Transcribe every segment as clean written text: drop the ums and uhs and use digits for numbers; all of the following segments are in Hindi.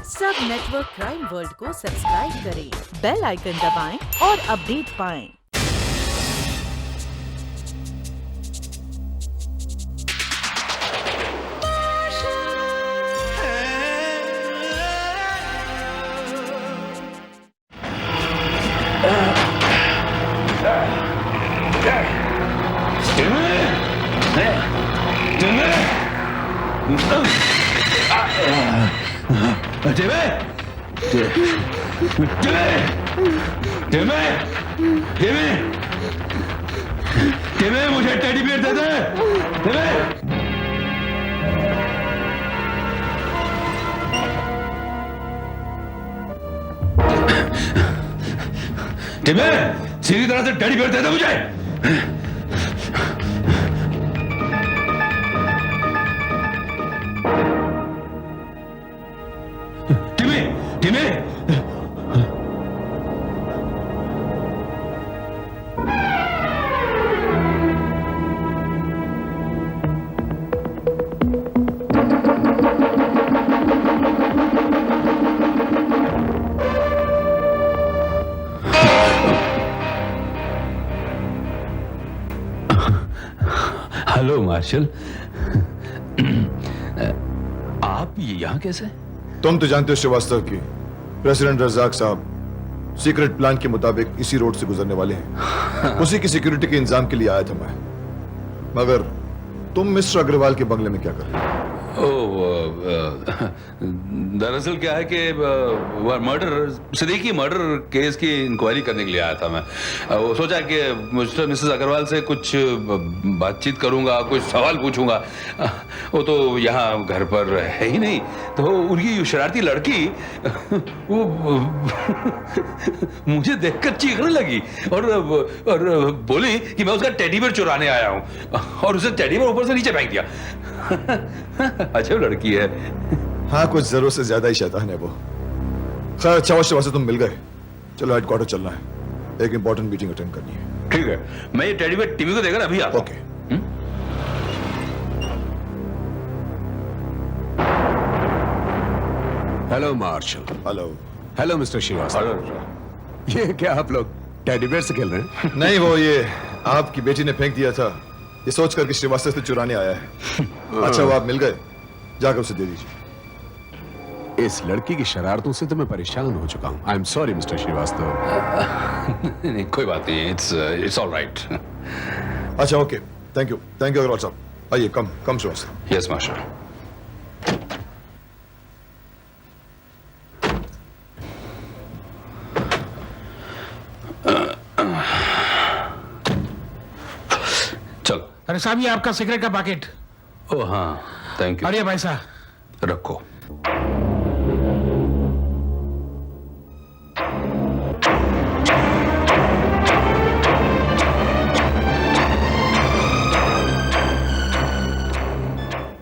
सब नेटवर्क क्राइम वर्ल्ड को सब्सक्राइब करें, बेल आइकन दबाएं और अपडेट पाएं। मुझे टेडी बियर दे दे। सीधी तरह से टेडी बियर दे दे मुझे। टिमी हेलो मार्शल, आप यहां कैसे? तुम तो जानते हो श्रीवास्तव की प्रेसिडेंट रजाक साहब सीक्रेट प्लान के मुताबिक इसी रोड से गुजरने वाले हैं। उसी की सिक्योरिटी के इंतजाम के लिए आया था मैं। मगर तुम मिस्टर अग्रवाल के बंगले में क्या कर रहे हो? दरअसल क्या है कि मर्डर सिद्दीकी मर्डर केस की इंक्वायरी करने के लिए आया था मैं। वो सोचा कि मिस्टर मिसेस अग्रवाल से कुछ बातचीत करूंगा, कुछ सवाल पूछूंगा। वो तो यहाँ घर पर है ही नहीं, तो उनकी शरारती लड़की वो मुझे देखकर चीखने लगी और बोली कि मैं उसका टेडी बियर चुराने आया हूँ, और उसे टेडी बियर ऊपर से नीचे फेंक दिया। अच्छा लड़की है। हाँ, कुछ जरूरत से ज्यादा ही शैतान है वो। खैर अच्छा हुआ श्रीवास्तव तुम मिल गए। चलो हेडक्वार्टर चलना है, एक इंपॉर्टेंट मीटिंग अटेंड करनी है। ठीक है, मैं ये टेडी बियर टीवी को देकर अभी आता हूं। Okay. Hello Marshal. Hello. Hello mister Srivastava. ये क्या आप लोग टेडी बियर से खेल रहे हैं? नहीं, वो ये आपकी बेटी ने फेंक दिया था, ये सोच कर कि श्रीवास्तव से चुराने आया है। अच्छा वो आप मिल गए, जाकर उसे दे दीजिए। इस लड़की की शरारतों से तो मैं परेशान हो चुका हूं। I am sorry mister Srivastava. नहीं, कोई बात नहीं, इट्स ऑल राइट। अच्छा ओके, थैंक यू अग्रवाल साहब। आइए, कम श्रीवास्तव। Yes martial. चल। अरे साहब, ये आपका सिगरेट का पैकेट। ओ हाँ, थैंक यू। अरे पैसा रखो।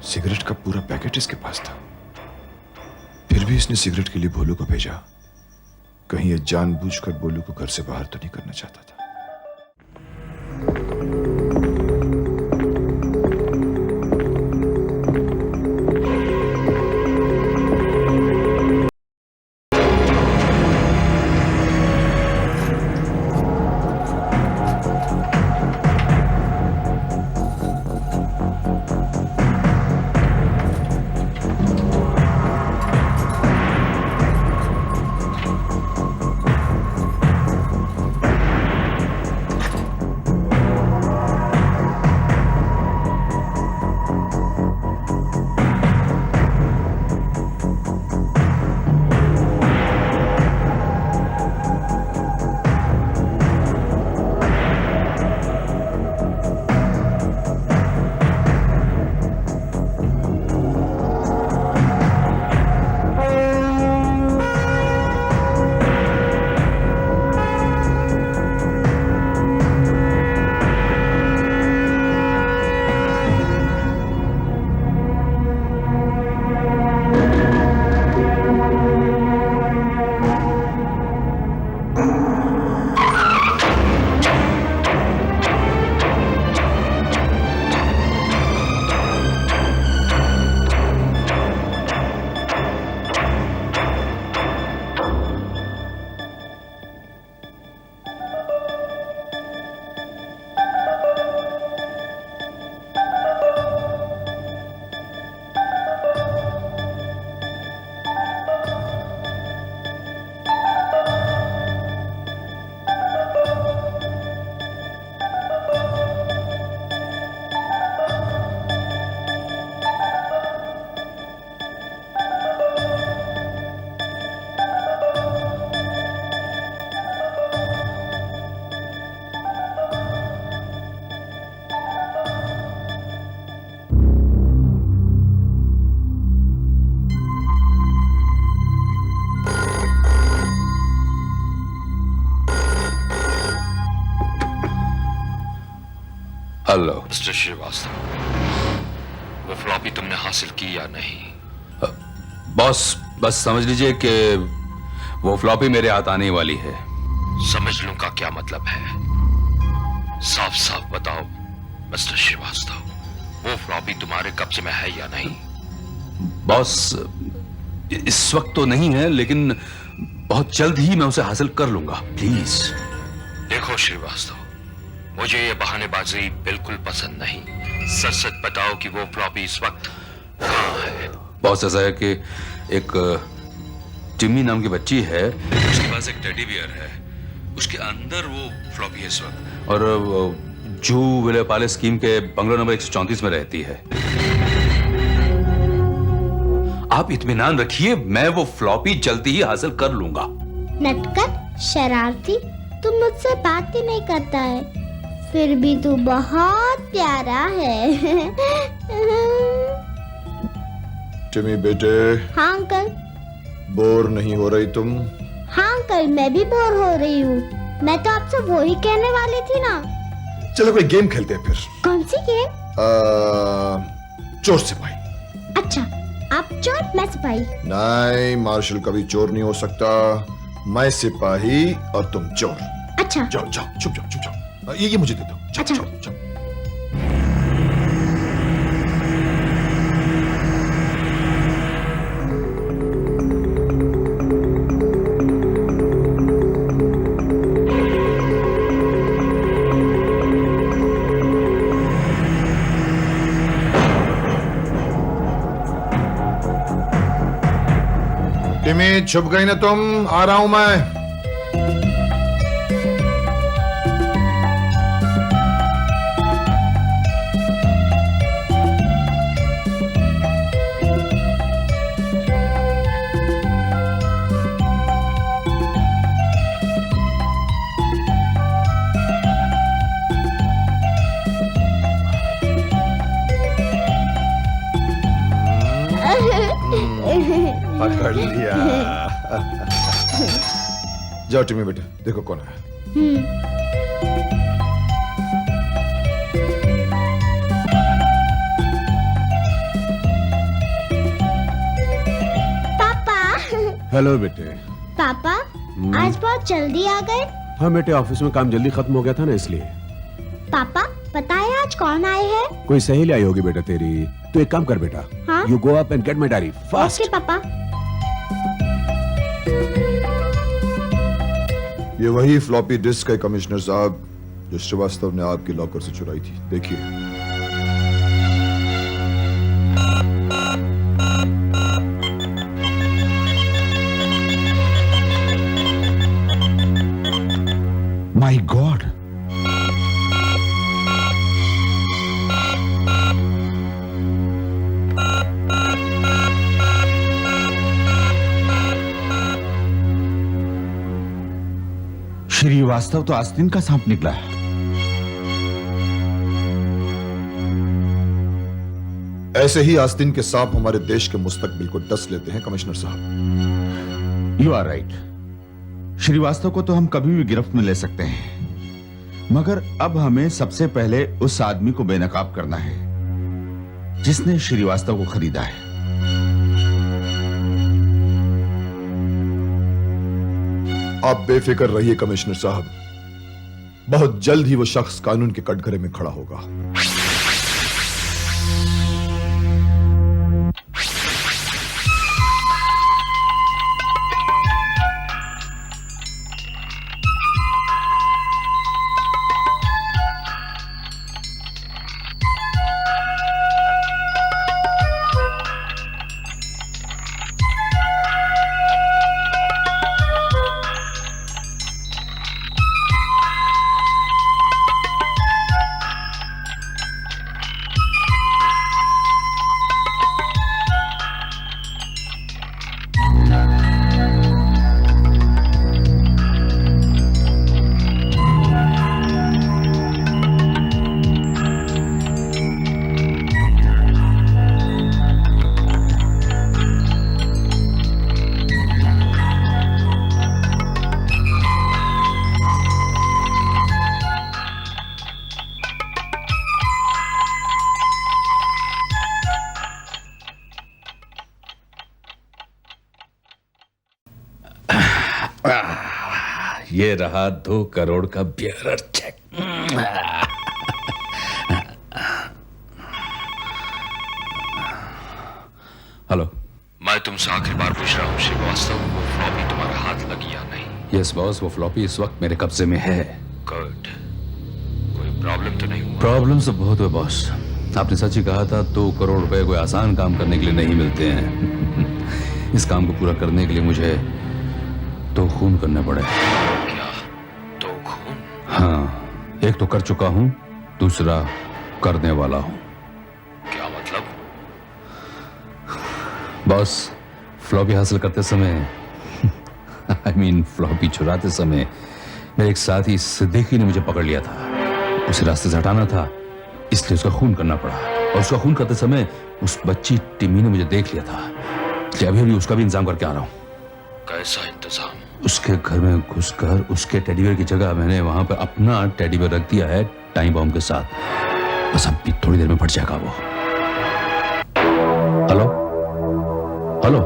सिगरेट का पूरा पैकेट इसके पास था, फिर भी इसने सिगरेट के लिए भोलू को भेजा। कहीं ये जानबूझकर भोलू को घर से बाहर तो नहीं करना चाहता था। हेलो। मिस्टर श्रीवास्तव, वो फ्लॉपी तुमने हासिल की या नहीं? बॉस, बस समझ लीजिए कि वो फ्लॉपी मेरे हाथ आने वाली है। समझ लूं का क्या मतलब है? साफ साफ बताओ मिस्टर श्रीवास्तव, वो फ्लॉपी तुम्हारे कब्जे में है या नहीं? बॉस, इस वक्त तो नहीं है, लेकिन बहुत जल्द ही मैं उसे हासिल कर लूंगा। प्लीज। देखो श्रीवास्तव, मुझे ये बहानेबाजी बिल्कुल पसंद नहीं। सच सच बताओ कि वो फ्लॉपी इस वक्त कहां है? बॉस, ऐसा है कि एक टिम्मी नाम की बच्ची है, उसके पास एक टेडी बियर है, उसके अंदर वो फ्लॉपी है इस वक्त, और जू विले पाले स्कीम के बंगलो नंबर 134 में रहती है। आप इत्मीनान रखिए, मैं वो फ्लॉपी जल्दी ही हासिल कर लूंगा। नटखट, शरारती, तू मुझसे बात ही नहीं करता है, फिर भी तू बहुत प्यारा है। टिमी बेटे, हाँ अंकल। बोर नहीं हो रही तुम? हाँ अंकल, मैं भी बोर हो रही हूँ। मैं तो आपसे वो ही कहने वाली थी ना। चलो कोई गेम खेलते हैं फिर। कौन सी गेम? चोर सिपाही। अच्छा, आप चोर, मैं सिपाही। नहीं, मार्शल कभी चोर नहीं हो सकता। मैं सिपाही और तुम चोर। अच्छा। जाओ जाओ, छुप जाओ, छुप जाओ। ये मुझे दे दो। जाओ, अच्छा। जाओ, जाओ। टिमी, छुप गई ना तुम? आ रहा हूं मैं। पकड़ लिया। जाओ टिमी बेटे, देखो कौन है। पापा। हेलो बेटे। पापा, आज बहुत जल्दी आ गए। हाँ बेटे, ऑफिस में काम जल्दी खत्म हो गया था ना, इसलिए। पापा, पता है आज कौन आए हैं? कोई सहेली आई होगी बेटा तेरी। तो एक काम कर बेटा, हाँ? You go up and gate my diary fast. Okay पापा। ये वही फ्लॉपी डिस्क है कमिश्नर साहब, जो श्रीवास्तव ने आपके लॉकर से चुराई थी। देखिए। माय गॉड, श्रीवास्तव तो आस्तीन का सांप निकला है। ऐसे ही आस्तीन के सांप हमारे देश के मुस्तकबिल को डस लेते हैं कमिश्नर साहब। You are right. श्रीवास्तव को तो हम कभी भी गिरफ्त में ले सकते हैं, मगर अब हमें सबसे पहले उस आदमी को बेनकाब करना है जिसने श्रीवास्तव को खरीदा है। आप बेफिक्र रहिए कमिश्नर साहब, बहुत जल्द ही वो शख्स कानून के कटघरे में खड़ा होगा। ये रहा 2 करोड़ का बियरर चेक। हेलो, मैं तुमसे आखिरी बार पूछ रहा हूँ श्रीवास्तव, वो फ्लॉपी तुम्हारे हाथ लगी या नहीं? यस बॉस, वो फ्लॉपी इस वक्त मेरे कब्जे में है। गुड। कोई प्रॉब्लम तो नहीं हुआ? प्रॉब्लम तो बहुत है बॉस। आपने सच ही कहा था, 2 करोड़ रुपए कोई आसान काम करने के लिए नहीं मिलते हैं। इस काम को पूरा करने के लिए मुझे 2 खून करने पड़े। क्या 2 खून? हाँ, एक तो कर चुका हूं, दूसरा करने वाला हूं। क्या मतलब? बॉस, फ्लॉपी हासिल करते समय आई मीन फ्लॉपी चुराते समय मेरे एक साथी सिद्दीकी ने मुझे पकड़ लिया था। उसे रास्ते से हटाना था, इसलिए उसका खून करना पड़ा। और उसका खून करते समय उस बच्ची टिमी ने मुझे देख लिया था। इसलिए अभी उसका भी इंतजाम करके आ रहा हूं। कैसा इंतजाम? उसके घर में घुसकर उसके टेडी बियर की जगह मैंने वहां पर अपना टेडी बियर रख दिया है, टाइम बॉम्ब के साथ। बस अब भी थोड़ी देर में फट जाएगा वो। हेलो हेलो,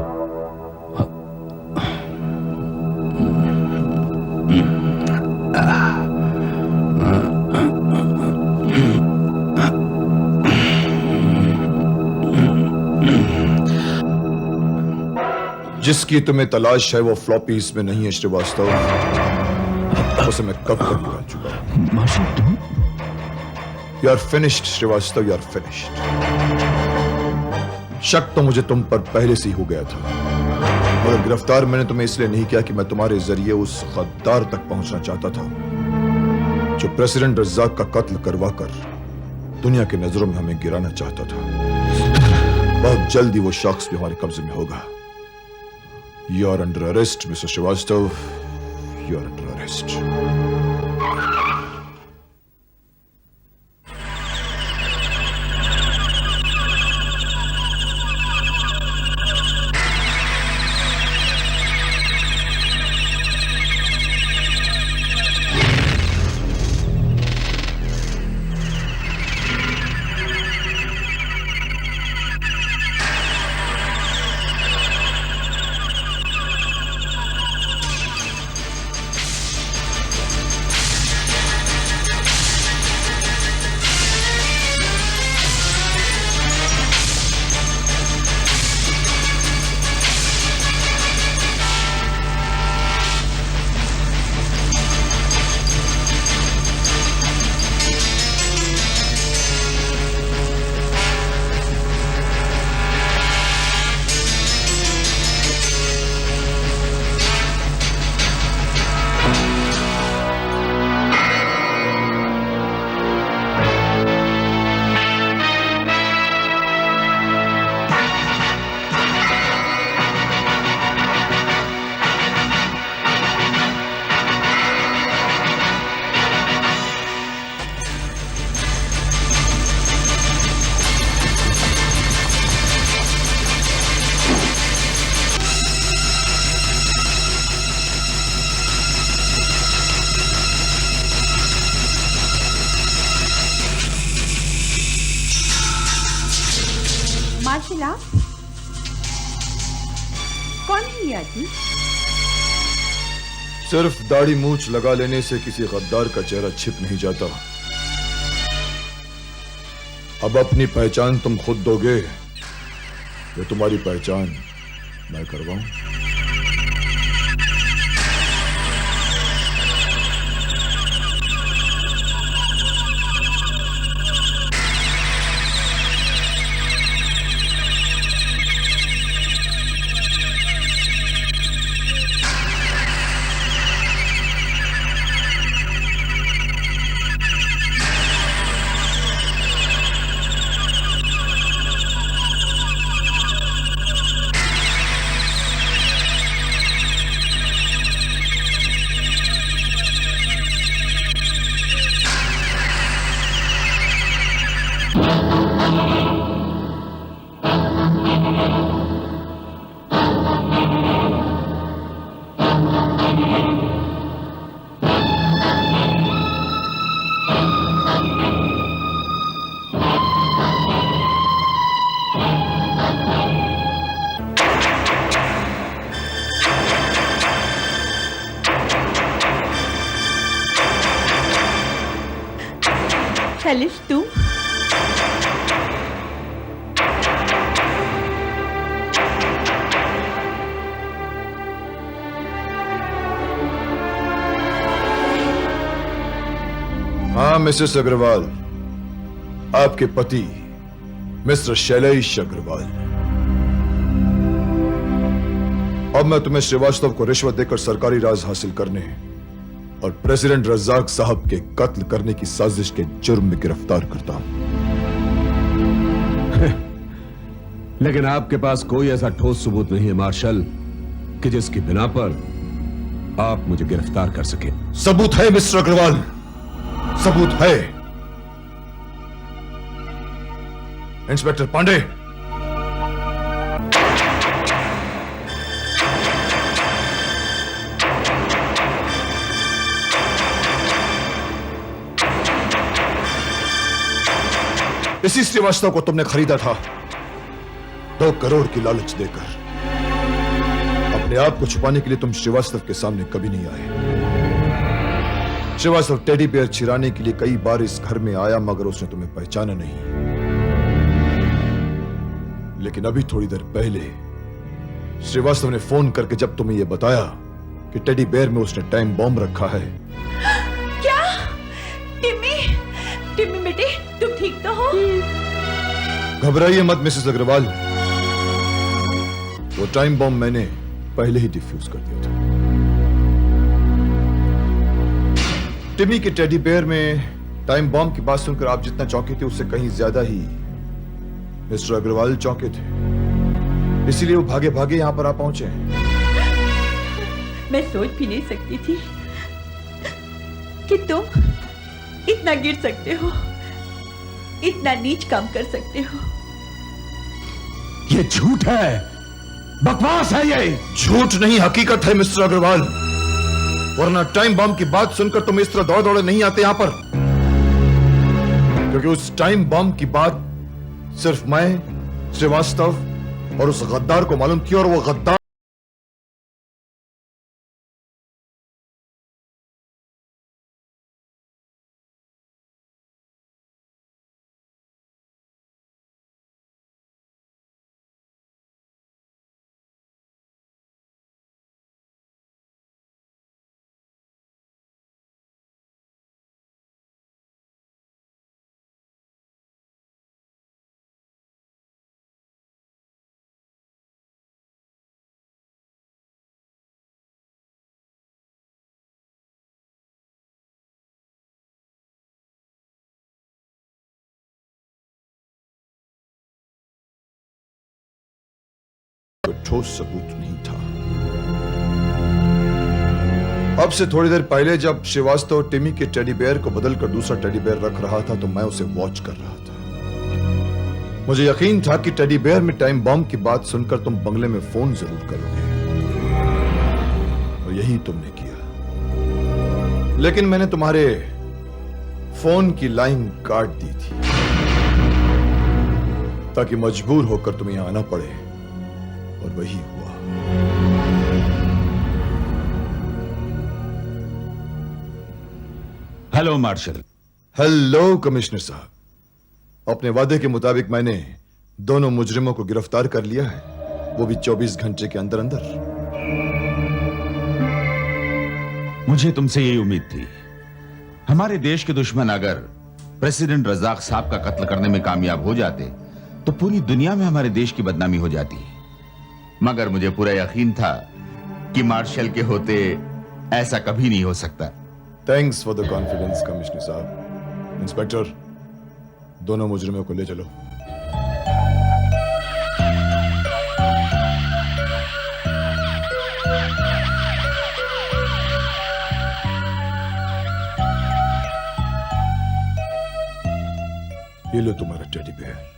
जिसकी तुम्हें तलाश है वो फ्लॉपी इसमें नहीं है श्रीवास्तव। उसे मैं कब तक निकाल चुका हूं। You are finished Srivastava, you are finished. शक तो मुझे तुम पर पहले से ही हो गया था, मगर गिरफ्तार मैंने तुम्हें इसलिए नहीं किया कि मैं तुम्हारे जरिए उस गद्दार तक पहुंचना चाहता था जो प्रेसिडेंट रज़ाक का कत्ल करवाकर दुनिया की नजरों में हमें गिराना चाहता था। बहुत जल्दी वो शख्स भी हमारे कब्जे में होगा। You are under arrest, Mr. Srivastav. You are under arrest. Martial art? कौन है ये आदमी? सिर्फ दाढ़ी मूछ लगा लेने से किसी गद्दार का चेहरा छिप नहीं जाता। अब अपनी पहचान तुम खुद दोगे या तुम्हारी पहचान मैं करवाऊं? शैलेश तुम? हाँ मिसेस अग्रवाल, आपके पति मिस्टर शैलेश अग्रवाल। अब मैं तुम्हें श्रीवास्तव को रिश्वत देकर सरकारी राज हासिल करने और प्रेसिडेंट रज्जाक साहब के कत्ल करने की साजिश के जुर्म में गिरफ्तार करता हूं। लेकिन आपके पास कोई ऐसा ठोस सबूत नहीं है मार्शल कि जिसकी बिना पर आप मुझे गिरफ्तार कर सके। सबूत है मिस्टर अग्रवाल, सबूत है। इंस्पेक्टर पांडे, इसी श्रीवास्तव को तुमने खरीदा था 2 करोड़ की लालच देकर। अपने आप को छुपाने के लिए तुम श्रीवास्तव के सामने कभी नहीं आए। श्रीवास्तव टेडी बेयर छिराने के लिए कई बार इस घर में आया, मगर उसने तुम्हें पहचाना नहीं। लेकिन अभी थोड़ी देर पहले श्रीवास्तव ने फोन करके जब तुम्हें यह बताया कि टेडी बेयर में उसने टाइम बॉम्ब रखा है। क्या? टिम्मी, टिम्मी बेटे, तुम ठीक तो हो? घबराइए मत मिसेस अग्रवाल, वो टाइम बॉम्ब मैंने पहले ही डिफ्यूज कर दिया था। टिम्मी के टेडी बेयर में टाइम बॉम्ब की बात सुनकर आप जितना चौंके थे उससे कहीं ज्यादा ही मिस्टर अग्रवाल चौंके थे, इसीलिए वो भागे भागे यहां पर आ पहुंचे। मैं सोच भी नहीं सकती थी कि तुम इतना गिर सकते हो, इतना नीच काम कर सकते हो। ये झूठ है, बकवास है ये। झूठ नहीं, हकीकत है मिस्टर अग्रवाल, वरना टाइम बॉम्ब की बात सुनकर तुम इस तरह दौड़ दौड़े नहीं आते यहां पर। क्योंकि उस टाइम बॉम्ब की बात सिर्फ मैं, श्रीवास्तव और उस गद्दार को मालूम थी, और वो गद्दार कोई ठोस सबूत नहीं था। अब से थोड़ी देर पहले जब श्रीवास्तव टिमी के टेडी बेयर को बदलकर दूसरा टेडी बेयर रख रहा था तो मैं उसे वॉच कर रहा था। मुझे यकीन था कि टेडी बेयर में टाइम बॉम्ब की बात सुनकर तुम बंगले में फोन जरूर करोगे, और यही तुमने किया। लेकिन मैंने तुम्हारे फोन की लाइन काट दी थी ताकि मजबूर होकर तुम्हें यहां आना पड़े, और वही हुआ। Hello Marshal. हेलो कमिश्नर साहब। अपने वादे के मुताबिक मैंने दोनों मुजरिमों को गिरफ्तार कर लिया है, वो भी 24 घंटे के अंदर अंदर। मुझे तुमसे यही उम्मीद थी। हमारे देश के दुश्मन अगर प्रेसिडेंट रज़ाक साहब का कत्ल करने में कामयाब हो जाते तो पूरी दुनिया में हमारे देश की बदनामी हो जाती, मगर मुझे पूरा यकीन था कि मार्शल के होते ऐसा कभी नहीं हो सकता। Thanks for the confidence commissioner साहब। इंस्पेक्टर, दोनों मुजरिमों को ले चलो। ये लो तुम्हारा टेडी बेयर।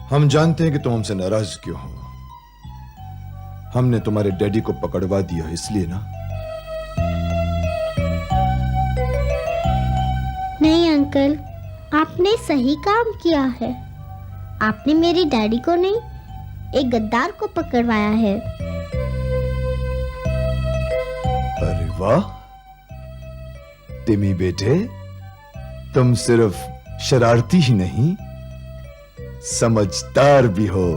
हम जानते हैं कि तुम हमसे नाराज क्यों हो। हमने तुम्हारे डैडी को पकड़वा दिया इसलिए ना? नहीं अंकल, आपने सही काम किया है। आपने मेरे डैडी को नहीं, एक गद्दार को पकड़वाया है। वाह टिमी बेटे, तुम सिर्फ शरारती ही नहीं समझदार भी हो।